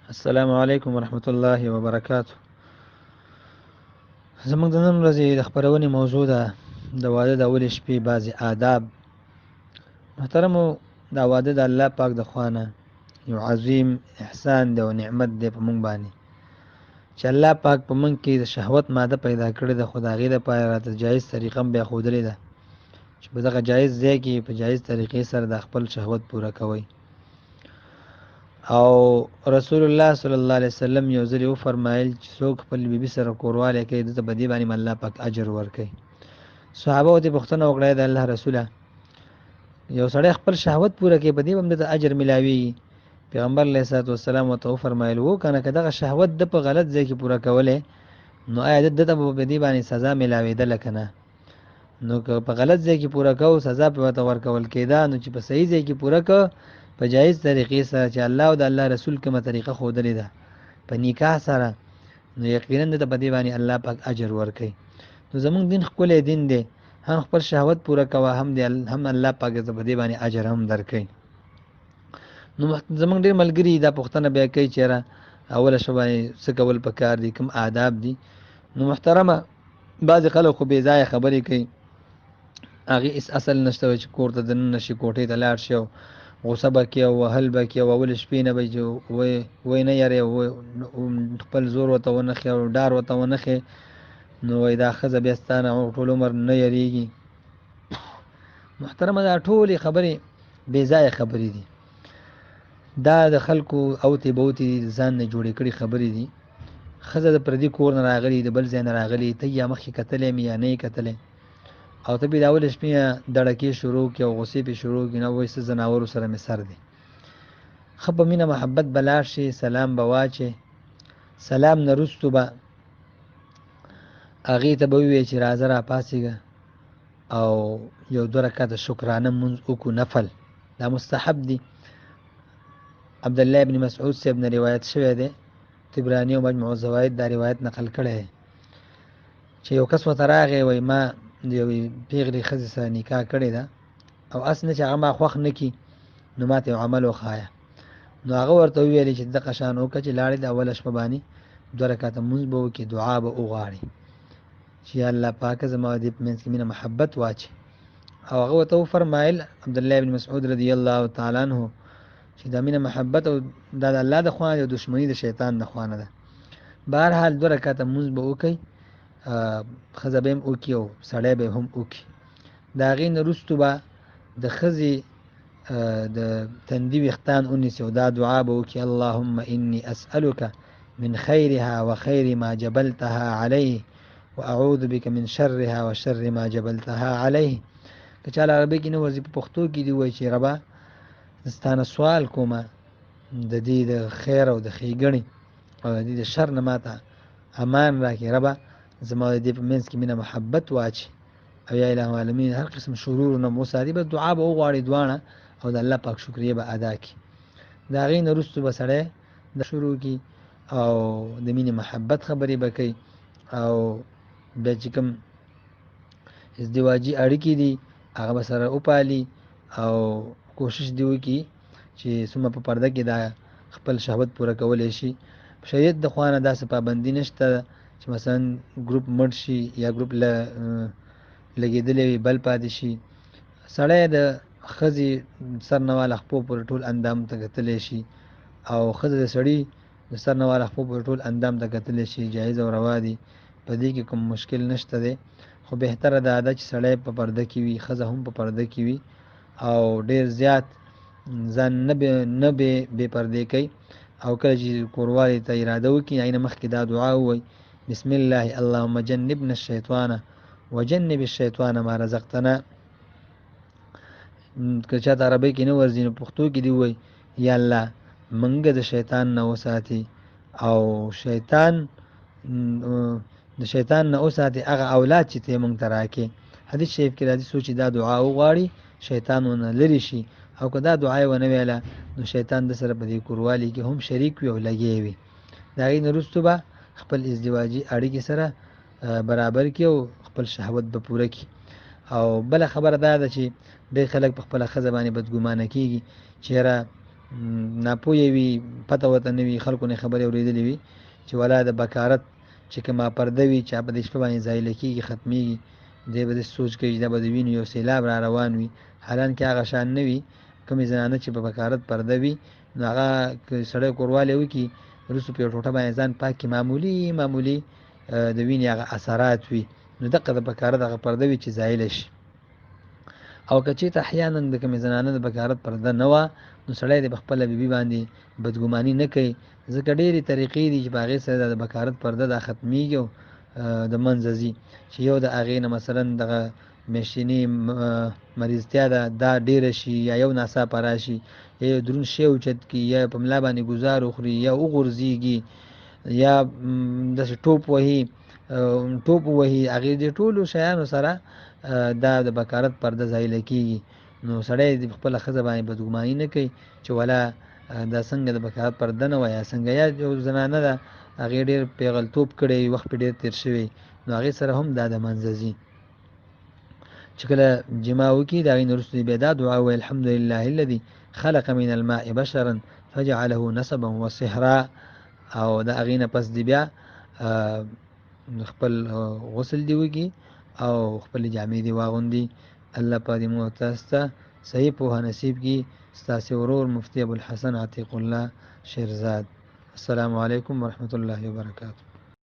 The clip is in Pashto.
السلام علیکم ورحمت الله وبرکاتو. زموږ د نن ورځې د خپرونې موضوع ده د واده د اولې شپې بعضې آداب. محترمو، دا واده د الله پاک د خوا نه یو عظیم احسان دی او نعمت دی په موږ باندې، چې الله پاک په موږ کې د شهوت ماده پیدا کړې ده، خو د هغې دپاره راته جایز طریقه هم بیا ښودلې ده چې په دغه جایز ځای کې په جایز طریقې سره د خپل شهوت پوره کوئ. او رسول الله صلی الله علیه وسلم یو ځل وفرمایل چې څوک خپل بیبي سره کوروالی کوي دته په دې باندې الله پاک اجر ورکوي. صحابه ورته پوښتنه وکړه د الله رسوله، یو سړی خپل شهوت پوره کوي په دې هم دته اجر میلاویږي؟ پیغمبر علیه الصلاۃ والسلام ورته وفرمایل و کنه که دغه شهوت د په غلط ځای کې پوره کولی نو آیا دته به په دې باندې سزا میلاوېدله که نه؟ نو که په غلط ځای کې پوره کو سزا په ورته ورکول کېده، نو چې په صحیح ځای کې پوره کو په جایز طریقې سره چې الله او د الله رسول کومه طریقه ښودلې ده په نکاح سره، نو یقینا د په دې باندې الله پاک اجر ورکوي. نو زموږ دین ښکلی دین دی، هم خپل شهوت پوره کوه، هم الله پاک د په دې باندې اجر هم درکوي. نو زموږ ډېر ملګري دا پوښتنه بیا کوي چېرې اوله شپه باندې څه کول پکار دي، کوم آداب دي؟ نو محترمه، بعضې خلک خو بې ځایه خبرې کوي، هغې هېڅ اصل نشته چې کور ته دننه شي، کوټې ته لاړ شي او غوسه به کوي او وهل به کوي او اولې شپې نه به چې وایي نه یارې خپل زور ورته ونښي او ډار ورته ونښي، نو وایي دا ښځه بیا ستا نه ټول عمر نه یریږي. محترمه، دا ټولې خبرې بې ځایه خبرې دي، دا د خلکو اوتې بوتې ځان نه جوړې کړي خبرې دي. ښځه د پردي کور نه راغلي، د بل ځای نه راغلي، ته یا مخکې کتلی مې یا نه یې کتلی، او ته بیا د اولې شپې دړکې شروع کړي او غوسې پې شروع کړي، نه وایي څه ځناورو سره مې سر دی. ښه په مینه محبت به لاړ شي، سلام به واچې، سلام نه وروستو به هغې ته به ووایې چې راځه راپاڅېږه او یو 2 رکعته شکرانه مونځ وکړو، نفل دا مستحب دی. عبدالله ابن مسعود صاحب نه روایت شوی دی، طبراني او مجموع الزوائد دا روایت نقل کړی دی چې یو کس ورته راغی، وایي ما د یوې پیغلې ښځې سره نکاح کړې ده او اس نه چې هغه ما خوښ نه کي، نو ما ته یو عمل وښایه. نو هغه ورته وویلې چې دغه شان وکړه چې لاړې د اوله شپه باندې 2 رکعته مونځ به وکړي، دعا به وغواړي چې یا الله پاکه زما دې په منځ کې مینه محبت واچي. او هغه ورته وفرمایل عبدالله بن مسعود رضی الله تعالی عنه چې دا مینه محبت او دا د الله د خوا نه او دشمني د شیطان د خوا نه ده. بهرحال 2 رکعته مونځ به وکړئ، ښځه به هم وکړي او سړی به هم وکړي. د هغې نه وروستو به د ښځې د تندي ویښتان ونیسي او دا دعا به وکړي: اللهم انی اسألک من خیرها و خیر ما جبلتها علیه و اعوذ بک من شرها و شر ما جبلتها علیه. که چا عربي کې نه ورځي په پښتو کې دی وایي چې ربه ستانه سوال کومه د دې د خیر او د ښېګڼې او د دې د شر نه ماته امان راکړي، ربه زما د دې په منځ کې مینه محبت واچي او یا اله العالمین هر قسم شرور نه وساتي. بس دعا به وغواړي دواړه او د الله پاک شکریه به ادا کړي. د هغې نه وروستو به سړی د شروع کړي او د مینې محبت خبرې به کوي او بیا چې کوم ازدواجي اړیکې دي هغه به سره وپالي او کوشش دی وکړي چې څومره په پرده کې دا خپل شهوت پوره کولی شي. شریعت د خوا نه داسې پابندي نشته چې مثلا ګروپ مړ شي یا ګروپ لګېدلی وي بل پاتې شي. سړی د ښځې سر نه واله خپو پورې ټول اندام ته کتلی شي او ښځه د سړي د سر نه واله خپو پورې ټول اندام ته کتلی شي، جایز او روا دي، په دې کې کوم مشکل نشته دی. خو بهتره دا ده چې سړی په پرده کې وي، ښځه هم په پرده کې وي او ډېر زیات ځان نه بې پردې کوي. او کله چې کوروالي ته اراده وکړي هغې نه مخکې دا دعا ووایي: بسم الله اللهم جنبنا الشیطان وجنب الشیطان ما رزقتنا. که چاته عربی کې نه ورځي نو پښتو کې دی ووایي: یا الله موږ د شیطان نه وساتي او د شیطان نه وساتي هغه اولاد چې ته موږ ته راکې. حدیث شریف کې راځي څوک چې دا دعا وغواړي شیطان ونه لرې شي، او که دا دعا یې ونه ویله نو شیطان د سره په دې کوروالي کې هم شریک وي او لګی وي. د هغې نه وروستو به خپل ازدواجي اړیکې سره برابر کړي او خپل شهوت به پوره کړي. او بله خبره دا ده چې ډېر خلک په خپله ښځه باندې بدګمانه کېږي چې یاره ناپوهه وي، پته ورته نه وي، خلکو نه خبرې اورېدلې وي چې ولا د بکارت چې کومه پرده وي چې په دې شپه باندې ځایله کېږي، ختمېږي، دی به داسې سوچ کوي چې دا به د وینو یو سیلاب را روان وي، حالانکې هغه شان نه وي. کومې زنانه چې په بکارت پرده وي نو هغه که سړی کوروالی وکړي وروسته په یو ټوټه باندې ځان پاک کړي، معمولي د وینې هغه اثرات وي، نو دقه د بکارت هغه پرده وي چې زایله شي. او که چېرته احیانا د کومې زنانه د بکارت پرده نه وه نو سړی د خپله بیبي باندې بدګماني نه کوي، ځکه ډېرې طریقې دي چې په هغې سره د بکارت پرده دا ختمېږي او د منځه ځي، چې یو د هغې نه مثلا دغه میاشتني مریضتیا ده دا ډېره شي، یا یو ناڅاپه راشي، یا یو دروند شی اوچت کړي، یا په ملا باندې ګزار وخوري، یا وغورځېږي، یا داسې ټوپ ووهي، هغې دې ټولو شیانو سره دا د بکارت پرده زایله کېږي. نو سړی د خپله ښځه باندې بدګماني نه کوي چې ولا دا څنګه د بکارت پرده نه وه یا څنګه، یا یو زنانه ده هغې ډېر پیغلتوب کړی، وخت پرې ډېر تېر شوی، نو هغې سره هم دا د منځه ځي. چې کله جما وکړي د هغې نه وروسته بیا دا دعا ووایي الحمدلله الذي خلق من الماء بشرا فجعله نسبا وصهرا، او د هغې نه پس دی بیا خپل غسل دی وکړي او خپلې جامې دی واغوندي. الله پاک دې موږ تاسو ته صحیح پوهه نصیب کړي. ستاسې ورور مفتي ابوالحسن عتیق الله شیرزاد. السلام علیکم ورحمة الله وبرکاته.